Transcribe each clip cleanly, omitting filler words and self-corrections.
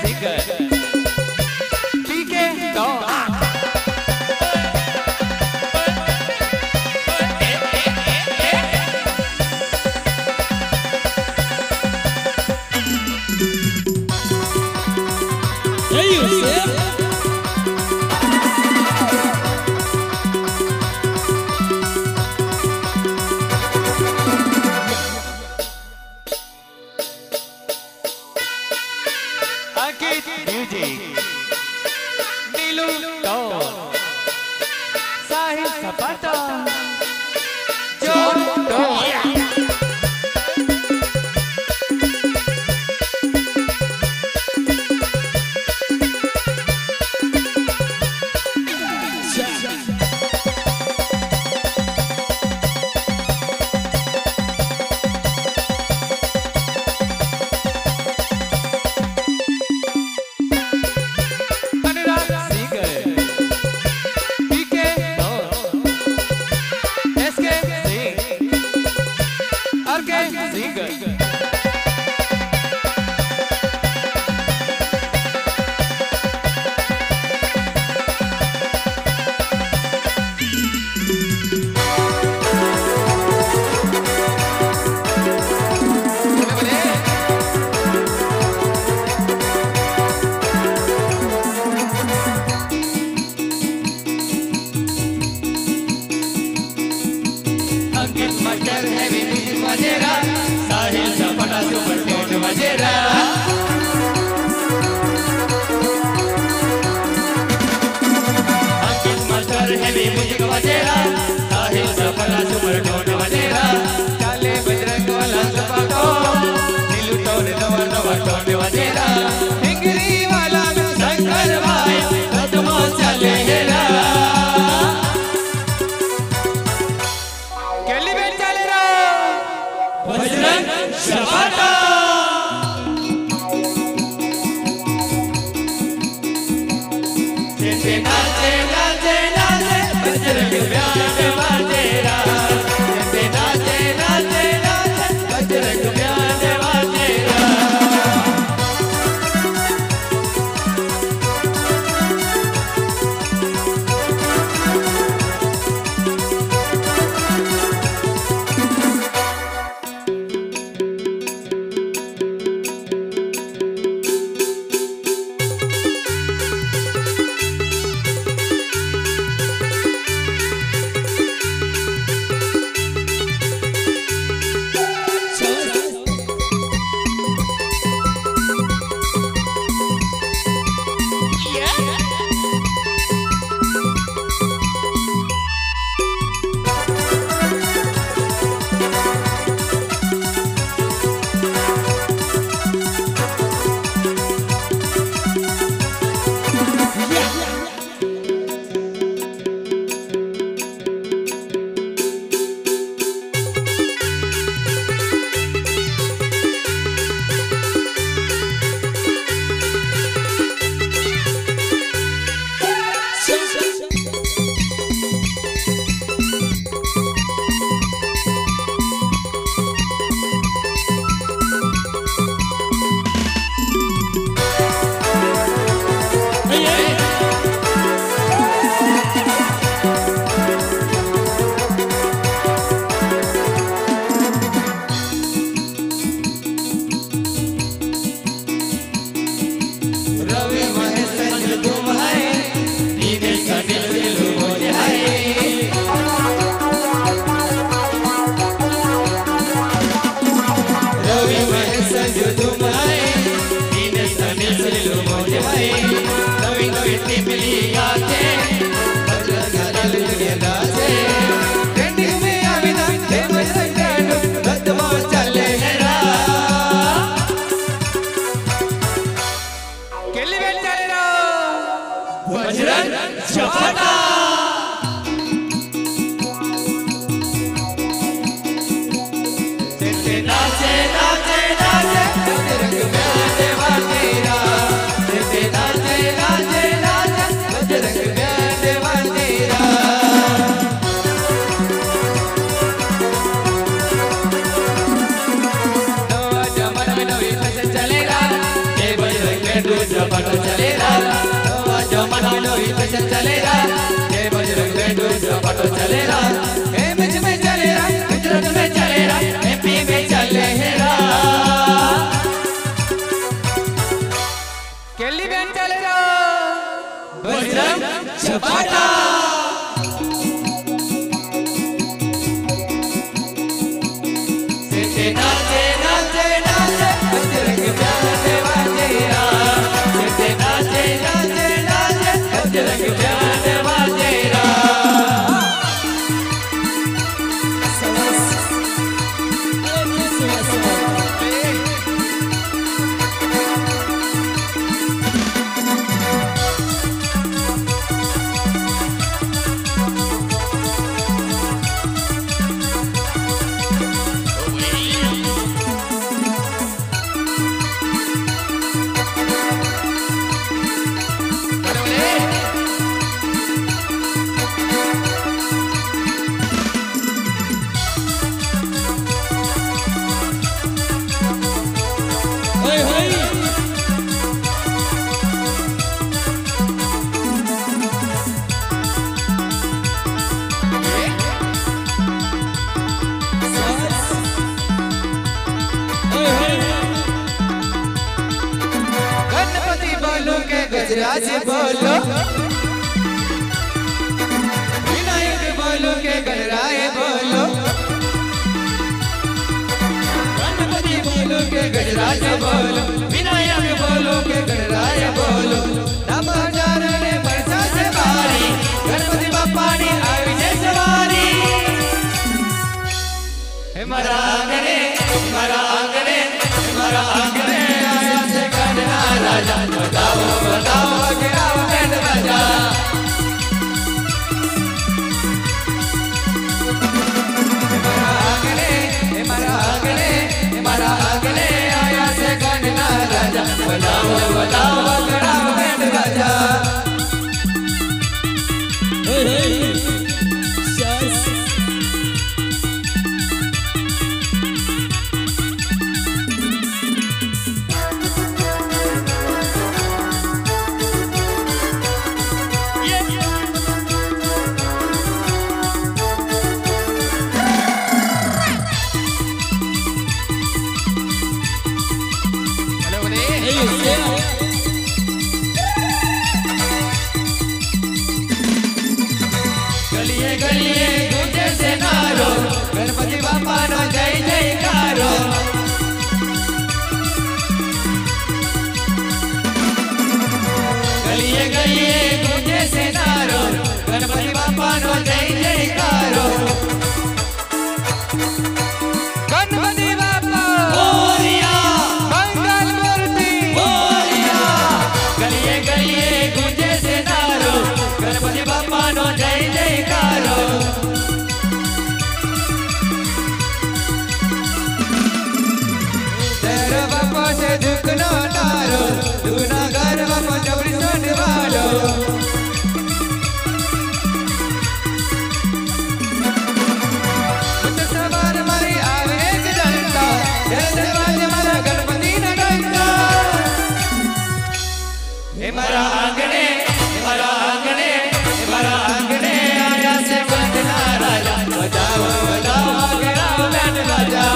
Singer जय से music Neelu तो साहिल सपाटा जो तो केली बैंड चलेगा बाटा से नाचे नाचे नाचे बजरंग प्यारे वाजेरा से नाचे नाचे नाचे बजरंग प्यारे वाजेरा गजराज बोलो विनायक बोलो के गणराय बोलो गणपति बोलो के गजराज बोलो विनायक बोलो के गणराय बोलो नम हजार ने बरसा से बारी गणपति बाप्पा ने आई जय सवारी हमारा आंगने हमारा आंगने हमारा आंगने आया से गणना राजा बताओ बताओ गिराओ बैंड बजा हमारा आंगने आया से गणना राजा बताओ बताओ गिराओ बैंड बजा गलिए गलिए गूंजे से नारो गणपति बाप्पा नो जय जयकारो गलिए गलिए गूंजे से नारो गणपति बाप्पा नो जय जयकारो गणपति बाप्पा मोरिया मंगल मूर्ति मोरिया गलिए गलिए गूंजे से नारो गणपति बाप्पा नो जय जयकारो तेरे बाप्पा से दुख नो नारो दूना घर बाप्पा चौड़ी सोन वालो मुझे सवार मारी आवे एक डंडा तेरे दरवाजे मारा गणपति न डंडा हमारा आंगने हमारा आंगने हमारा आंगने आया से गणना राजा बजाओ बजाओ गिराओ बैंड बजा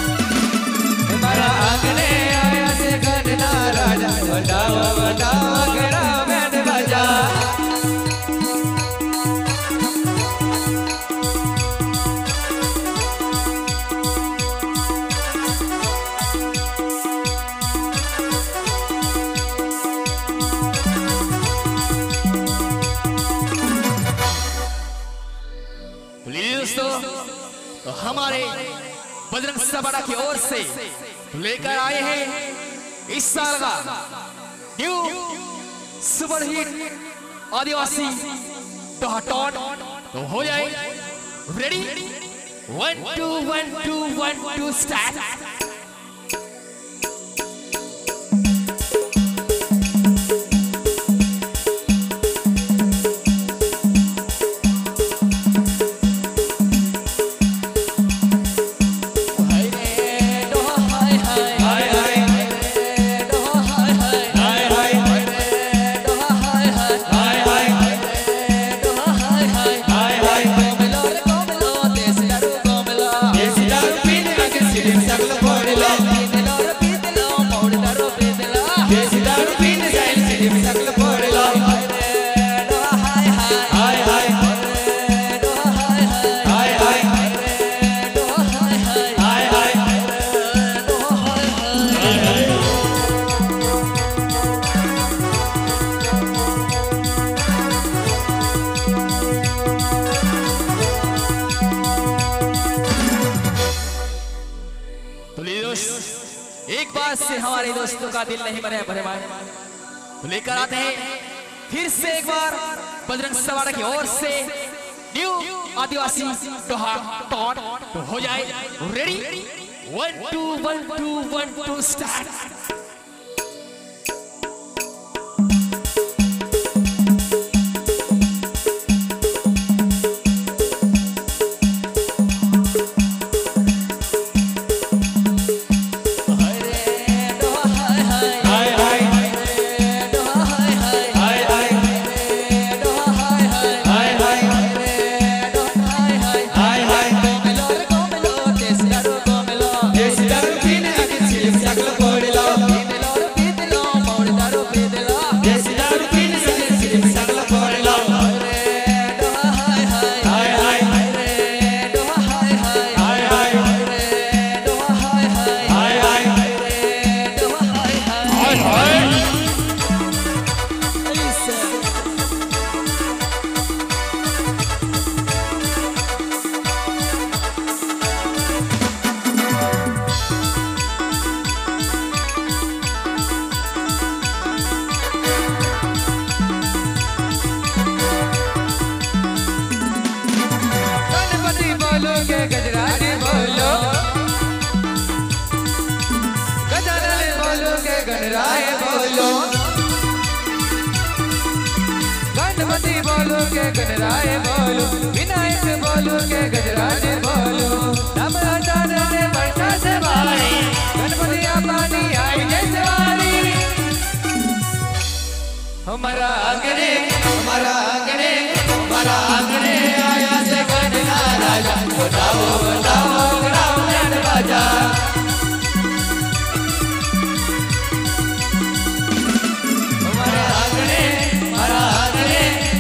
हमारा आंगने आया से गणना राजा बजाओ बजाओ गिराओ बैंड बजा तो हमारे बजरंग सबाड़ा की ओर से लेकर आए हैं इस साल का न्यू सुपर हिट आदिवासी टॉट तो हो जाए रेडी 1 2 1 2 1 2 स्टार्ट Sagla तो दोस्त एक बार से हमारे दोस्तों का दिल नहीं भरे भरे तो लेकर आते हैं फिर से एक बार बजरंग सवाड़ा की ओर से न्यू आदिवासी तो हो जाए रेडी 1 2 1 2 1 2 स्टार्ट। गजराज बोलो गजानन बोलो के गणराय बोलो गणपति बोलो के गणराय बोलो विनायक बोलो के गजराज बोलो नम आचार्य वर्षा से वारी गणपति पानी आई जैसे वारी हमारा आंगने आया से गणना राजा बताओ गणाओ ज्ञान बाजा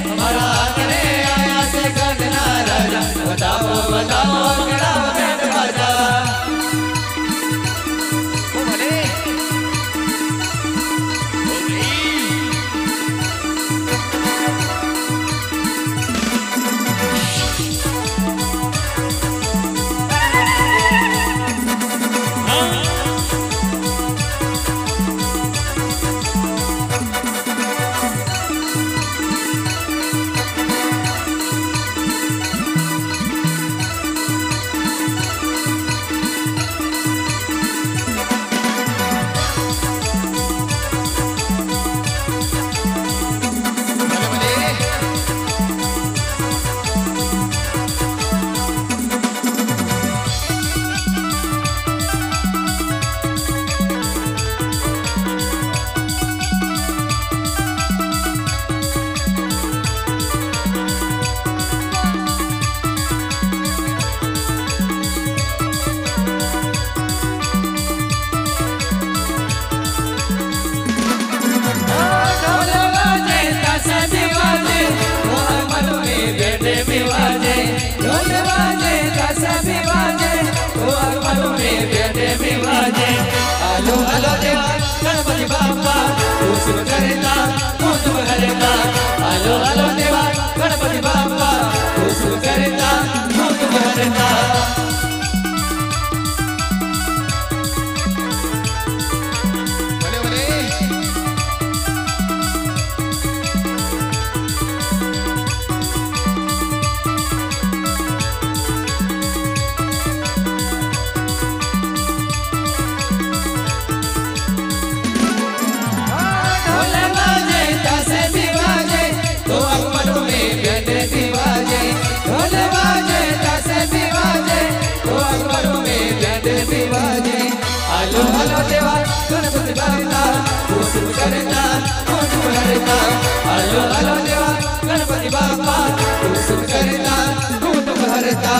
हमारा आंगने आया से गणना राजा बताओ गणाओ ज्ञान बाजा। हेलो देवा गणपति बाप्पा तू सुन करता तू तुम करता हेलो देवा गणपति बाप्पा तू सुन करता तू तुम करता। हेलो देवा गणपति बाप्पा तू सुन करता तू तुम करता हेलो देवा गणपति बाप्पा तू सुन करता तू तुम करता।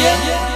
ये